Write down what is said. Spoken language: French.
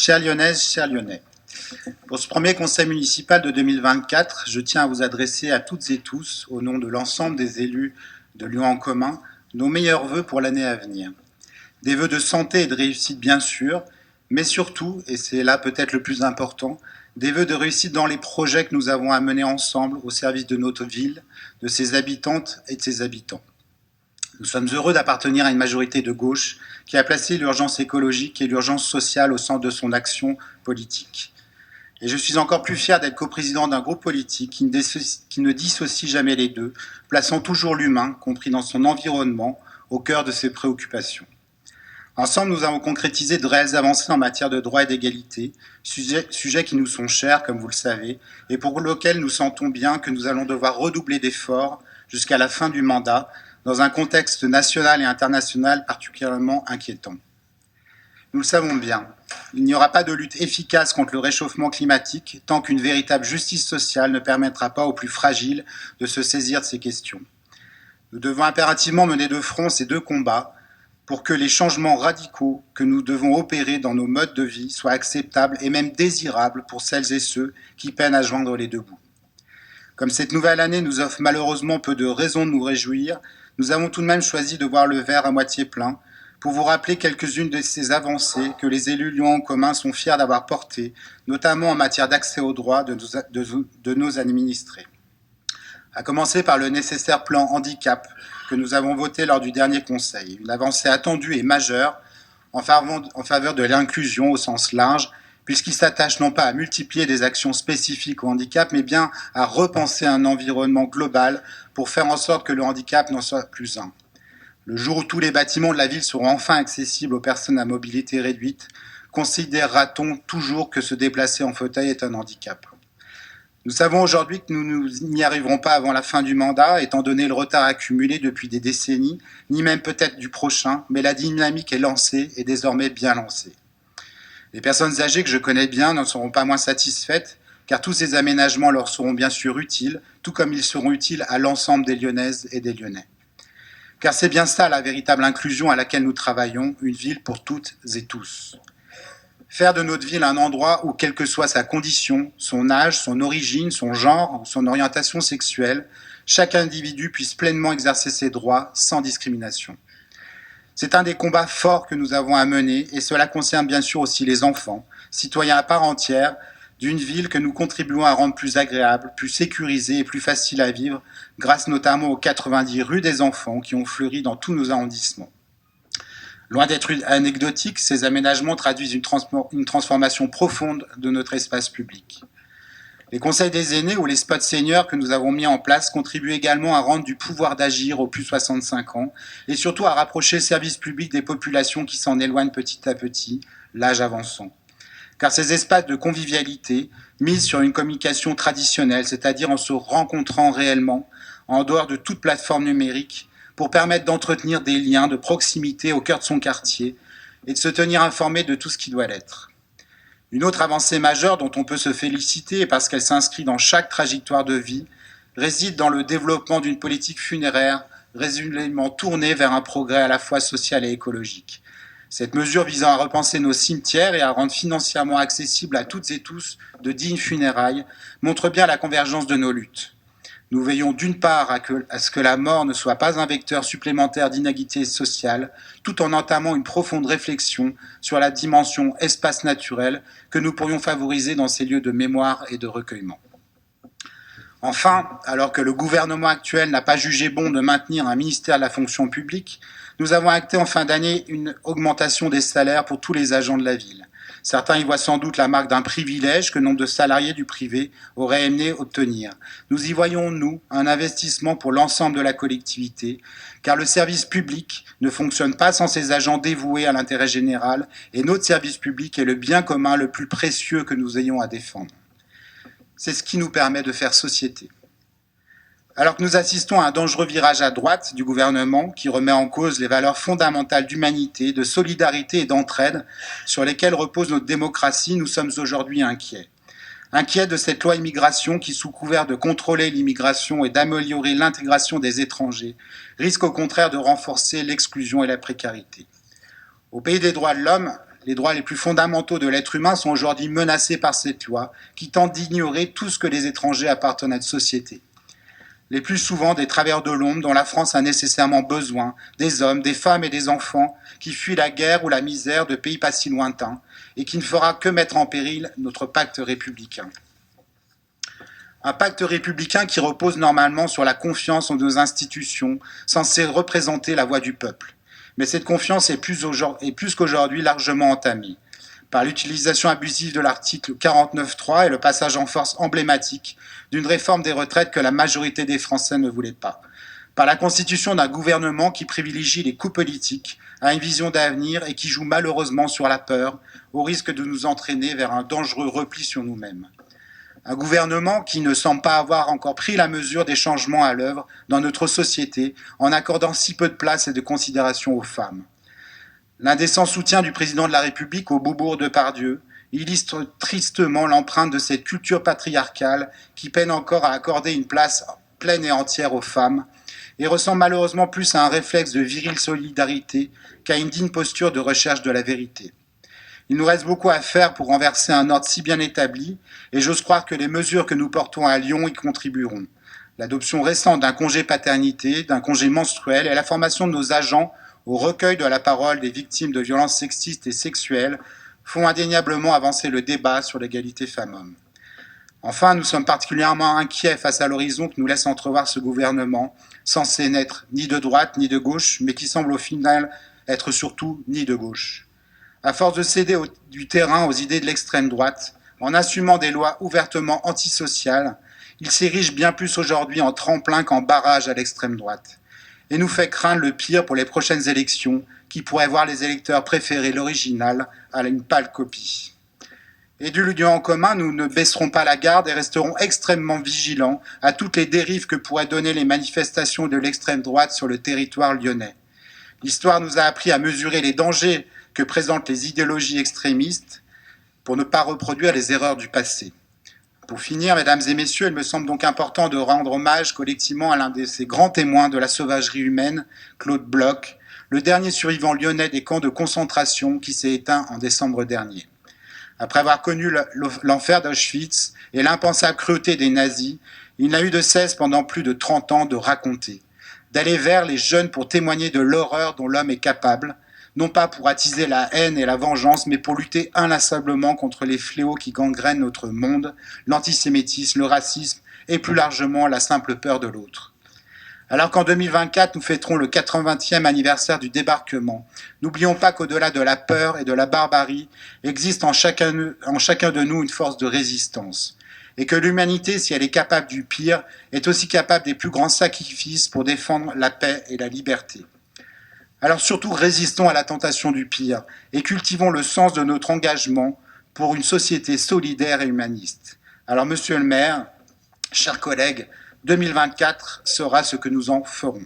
Chères Lyonnaises, chers Lyonnais, pour ce premier conseil municipal de 2024, je tiens à vous adresser à toutes et tous, au nom de l'ensemble des élus de Lyon en commun, nos meilleurs vœux pour l'année à venir. Des vœux de santé et de réussite bien sûr, mais surtout, et c'est là peut-être le plus important, des vœux de réussite dans les projets que nous avons à mener ensemble au service de notre ville, de ses habitantes et de ses habitants. Nous sommes heureux d'appartenir à une majorité de gauche qui a placé l'urgence écologique et l'urgence sociale au centre de son action politique. Et je suis encore plus fier d'être coprésident d'un groupe politique qui ne dissocie jamais les deux, plaçant toujours l'humain, compris dans son environnement, au cœur de ses préoccupations. Ensemble, nous avons concrétisé de réelles avancées en matière de droit et d'égalité, sujets qui nous sont chers, comme vous le savez, et pour lesquels nous sentons bien que nous allons devoir redoubler d'efforts jusqu'à la fin du mandat, dans un contexte national et international particulièrement inquiétant. Nous le savons bien, il n'y aura pas de lutte efficace contre le réchauffement climatique tant qu'une véritable justice sociale ne permettra pas aux plus fragiles de se saisir de ces questions. Nous devons impérativement mener de front ces deux combats pour que les changements radicaux que nous devons opérer dans nos modes de vie soient acceptables et même désirables pour celles et ceux qui peinent à joindre les deux bouts. Comme cette nouvelle année nous offre malheureusement peu de raisons de nous réjouir, nous avons tout de même choisi de voir le verre à moitié plein pour vous rappeler quelques-unes de ces avancées que les élus Lyon en commun sont fiers d'avoir portées, notamment en matière d'accès aux droits de nos administrés. À commencer par le nécessaire plan handicap que nous avons voté lors du dernier conseil, une avancée attendue et majeure en faveur de l'inclusion au sens large, puisqu'il s'attache non pas à multiplier des actions spécifiques au handicap, mais bien à repenser un environnement global pour faire en sorte que le handicap n'en soit plus un. Le jour où tous les bâtiments de la ville seront enfin accessibles aux personnes à mobilité réduite, considérera-t-on toujours que se déplacer en fauteuil est un handicap ? Nous savons aujourd'hui que nous n'y arriverons pas avant la fin du mandat, étant donné le retard accumulé depuis des décennies, ni même peut-être du prochain, mais la dynamique est lancée et désormais bien lancée. Les personnes âgées que je connais bien n'en seront pas moins satisfaites, car tous ces aménagements leur seront bien sûr utiles, tout comme ils seront utiles à l'ensemble des Lyonnaises et des Lyonnais. Car c'est bien ça la véritable inclusion à laquelle nous travaillons, une ville pour toutes et tous. Faire de notre ville un endroit où, quelle que soit sa condition, son âge, son origine, son genre, son orientation sexuelle, chaque individu puisse pleinement exercer ses droits sans discrimination. C'est un des combats forts que nous avons à mener et cela concerne bien sûr aussi les enfants, citoyens à part entière d'une ville que nous contribuons à rendre plus agréable, plus sécurisée et plus facile à vivre grâce notamment aux 90 rues des enfants qui ont fleuri dans tous nos arrondissements. Loin d'être anecdotiques, ces aménagements traduisent une transformation profonde de notre espace public. Les conseils des aînés ou les spots seniors que nous avons mis en place contribuent également à rendre du pouvoir d'agir aux plus 65 ans et surtout à rapprocher le service public des populations qui s'en éloignent petit à petit, l'âge avançant. Car ces espaces de convivialité misent sur une communication traditionnelle, c'est-à-dire en se rencontrant réellement, en dehors de toute plateforme numérique, pour permettre d'entretenir des liens de proximité au cœur de son quartier et de se tenir informé de tout ce qui doit l'être. Une autre avancée majeure dont on peut se féliciter, parce qu'elle s'inscrit dans chaque trajectoire de vie, réside dans le développement d'une politique funéraire résolument tournée vers un progrès à la fois social et écologique. Cette mesure visant à repenser nos cimetières et à rendre financièrement accessible à toutes et tous de dignes funérailles montre bien la convergence de nos luttes. Nous veillons d'une part à ce que la mort ne soit pas un vecteur supplémentaire d'inégalité sociale, tout en entamant une profonde réflexion sur la dimension espace naturel que nous pourrions favoriser dans ces lieux de mémoire et de recueillement. Enfin, alors que le gouvernement actuel n'a pas jugé bon de maintenir un ministère de la fonction publique, nous avons acté en fin d'année une augmentation des salaires pour tous les agents de la ville. Certains y voient sans doute la marque d'un privilège que nombre de salariés du privé auraient aimé obtenir. Nous y voyons, nous, un investissement pour l'ensemble de la collectivité, car le service public ne fonctionne pas sans ses agents dévoués à l'intérêt général, et notre service public est le bien commun le plus précieux que nous ayons à défendre. C'est ce qui nous permet de faire société. Alors que nous assistons à un dangereux virage à droite du gouvernement qui remet en cause les valeurs fondamentales d'humanité, de solidarité et d'entraide sur lesquelles repose notre démocratie, nous sommes aujourd'hui inquiets. Inquiets de cette loi immigration qui, sous couvert de contrôler l'immigration et d'améliorer l'intégration des étrangers, risque au contraire de renforcer l'exclusion et la précarité. Au pays des droits de l'homme, les droits les plus fondamentaux de l'être humain sont aujourd'hui menacés par cette loi qui tente d'ignorer tout ce que les étrangers apportent à notre société. Les plus souvent des travailleurs de l'ombre dont la France a nécessairement besoin, des hommes, des femmes et des enfants qui fuient la guerre ou la misère de pays pas si lointains et qui ne fera que mettre en péril notre pacte républicain. Un pacte républicain qui repose normalement sur la confiance en nos institutions, censées représenter la voix du peuple. Mais cette confiance est plus qu'aujourd'hui largement entamée par l'utilisation abusive de l'article 49.3 et le passage en force emblématique d'une réforme des retraites que la majorité des Français ne voulaient pas, par la constitution d'un gouvernement qui privilégie les coups politiques à une vision d'avenir et qui joue malheureusement sur la peur, au risque de nous entraîner vers un dangereux repli sur nous-mêmes. Un gouvernement qui ne semble pas avoir encore pris la mesure des changements à l'œuvre dans notre société en accordant si peu de place et de considération aux femmes. L'indécent soutien du président de la République au Beaubourg de Pardieu illustre tristement l'empreinte de cette culture patriarcale qui peine encore à accorder une place pleine et entière aux femmes et ressemble malheureusement plus à un réflexe de virile solidarité qu'à une digne posture de recherche de la vérité. Il nous reste beaucoup à faire pour renverser un ordre si bien établi et j'ose croire que les mesures que nous portons à Lyon y contribueront. L'adoption récente d'un congé paternité, d'un congé menstruel et la formation de nos agents au recueil de la parole des victimes de violences sexistes et sexuelles font indéniablement avancer le débat sur l'égalité femmes-hommes. Enfin, nous sommes particulièrement inquiets face à l'horizon que nous laisse entrevoir ce gouvernement, censé n'être ni de droite ni de gauche, mais qui semble au final être surtout ni de gauche. À force de céder du terrain aux idées de l'extrême droite, en assumant des lois ouvertement antisociales, il s'érige bien plus aujourd'hui en tremplin qu'en barrage à l'extrême droite et nous fait craindre le pire pour les prochaines élections qui pourraient voir les électeurs préférer l'original à une pâle copie. Et du Lyon en commun, nous ne baisserons pas la garde et resterons extrêmement vigilants à toutes les dérives que pourraient donner les manifestations de l'extrême droite sur le territoire lyonnais. L'histoire nous a appris à mesurer les dangers que présentent les idéologies extrémistes pour ne pas reproduire les erreurs du passé. Pour finir, mesdames et messieurs, il me semble donc important de rendre hommage collectivement à l'un de ces grands témoins de la sauvagerie humaine, Claude Bloch, le dernier survivant lyonnais des camps de concentration qui s'est éteint en décembre dernier. Après avoir connu l'enfer d'Auschwitz et l'impensable cruauté des nazis, il n'a eu de cesse pendant plus de 30 ans de raconter, d'aller vers les jeunes pour témoigner de l'horreur dont l'homme est capable, non pas pour attiser la haine et la vengeance, mais pour lutter inlassablement contre les fléaux qui gangrènent notre monde, l'antisémitisme, le racisme et plus largement la simple peur de l'autre. Alors qu'en 2024, nous fêterons le 80e anniversaire du débarquement, n'oublions pas qu'au-delà de la peur et de la barbarie, existe en chacun de nous une force de résistance, et que l'humanité, si elle est capable du pire, est aussi capable des plus grands sacrifices pour défendre la paix et la liberté. Alors surtout résistons à la tentation du pire et cultivons le sens de notre engagement pour une société solidaire et humaniste. Alors monsieur le maire, chers collègues, 2024 sera ce que nous en ferons.